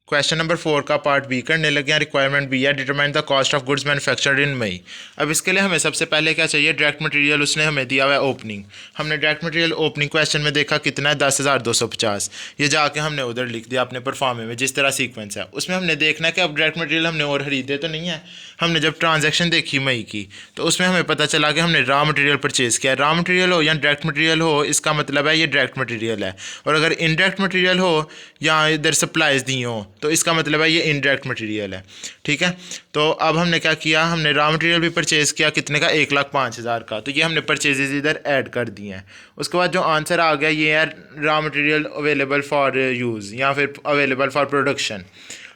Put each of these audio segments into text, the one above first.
Question number 4 का part B करने लगे हैं। रिक्वायरमेंट बी है, determine the cost of goods manufactured in May. अब इसके लिए हमें सबसे पहले क्या चाहिए, डायरेक्ट मटेरियल उसने हमें दिया हुआ है ओपनिंग। हमने डायरेक्ट मटेरियल ओपनिंग क्वेश्चन में देखा कितना है 10,250। ये जाके हमने उधर लिख दिया अपने परफॉर्मे में जिस तरह सीक्वेंस है उसमें हमने देखना है कि अब डायरेक्ट मटेरियल हमने और खरीदे तो नहीं है। हमने जब ट्रांजेक्शन देखी मई की तो उसमें हमें पता चला कि हमने रॉ मटेरियल परचेज़ किया। रॉ मटेरियल हो या डायरेक्ट मटेरियल हो, इसका मतलब है ये डायरेक्ट मटेरियल है। और अगर इनडायरेक्ट मटेरियल हो या इधर सप्लाईज दी हो तो इसका मतलब है ये इनडायरेक्ट मटेरियल है। ठीक है, तो अब हमने क्या किया, हमने रॉ मटेरियल भी परचेज़ किया कितने का, 1,05,000 का। तो ये हमने परचेजेज इधर ऐड कर दिए हैं। उसके बाद जो आंसर आ गया ये है raw material available for use या फिर अवेलेबल फॉर प्रोडक्शन।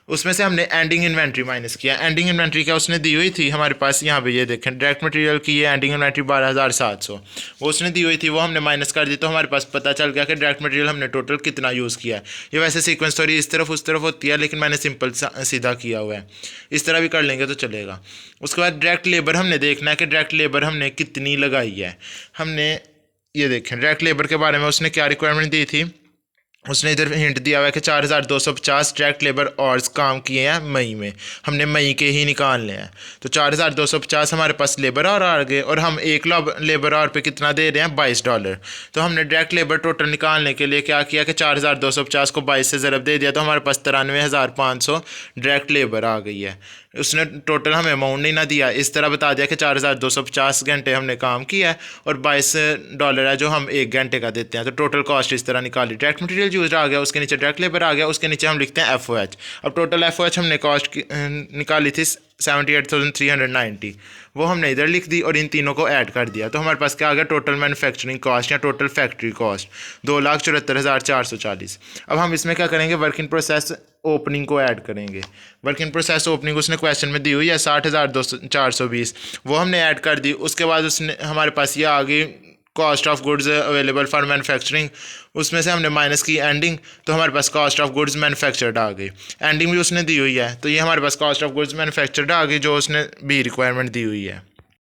उसमें से हमने एंडिंग इन्वेंट्री माइनस किया। एंडिंग इन्वेंट्री क्या उसने दी हुई थी हमारे पास, यहाँ पे ये देखें डायरेक्ट मटेरियल की ये एंडिंग इन्वेंट्री 12,700 वो उसने दी हुई थी, वो हमने माइनस कर दी। तो हमारे पास पता चल गया कि डायरेक्ट मटेरियल हमने टोटल कितना यूज़ किया है। ये वैसे सीक्वेंस थोड़ी इस तरफ उस तरफ होती है, लेकिन मैंने सिंपल सीधा किया हुआ है। इस तरह भी कर लेंगे तो चलेगा। उसके बाद डायरेक्ट लेबर हमने देखना है कि डायरेक्ट लेबर हमने कितनी लगाई है। हमने ये देखें डायरेक्ट लेबर के बारे में उसने क्या रिक्वायरमेंट दी थी, उसने इधर हिंट दिया हुआ है कि 4,250 डायरेक्ट लेबर आवर्स काम किए हैं मई में। हमने मई के ही निकालने हैं। तो 4,250 हमारे पास लेबर आवर आ गए और हम एक लेबर आवर पे कितना दे रहे हैं, $22। तो हमने डायरेक्ट लेबर टोटल निकालने के लिए क्या किया कि 4,250 को 22 से ज़रब दे दिया, तो हमारे पास 93,500 डायरेक्ट लेबर आ गई है। उसने टोटल हमें अमाउंट नहीं ना दिया, इस तरह बता दिया कि 4,250 घंटे हमने काम किया है और $22 है जो हम 1 घंटे का देते हैं। तो टोटल कॉस्ट इस तरह निकाली। डायरेक्ट मटेरियल यूज आ गया, उसके नीचे डायरेक्ट लेबर आ गया, उसके नीचे हम लिखते हैं FOH। अब टोटल FOH हमने कॉस्ट निकाली थी 78,390, वो हमने इधर लिख दी और इन तीनों को ऐड कर दिया। तो हमारे पास क्या आ गया, टोटल मैन्युफैक्चरिंग कॉस्ट या टोटल फैक्ट्री कॉस्ट 2,74,440। अब हम इसमें क्या करेंगे, वर्क इन प्रोसेस ओपनिंग को ऐड करेंगे। वर्क इन प्रोसेस ओपनिंग उसने क्वेश्चन में दी हुई है 60,420, वो हमने ऐड कर दी। उसके बाद उसने हमारे पास ये आ गई cost of goods available for manufacturing, उसमें से हमने माइनस की एंडिंग, तो हमारे पास कॉस्ट ऑफ गुड्स मैन्युफैक्चर्ड आ गई। एंडिंग भी उसने दी हुई है, तो ये हमारे पास कॉस्ट ऑफ गुड्स मैन्युफैक्चर्ड आ गई जो उसने भी रिक्वायरमेंट दी हुई है।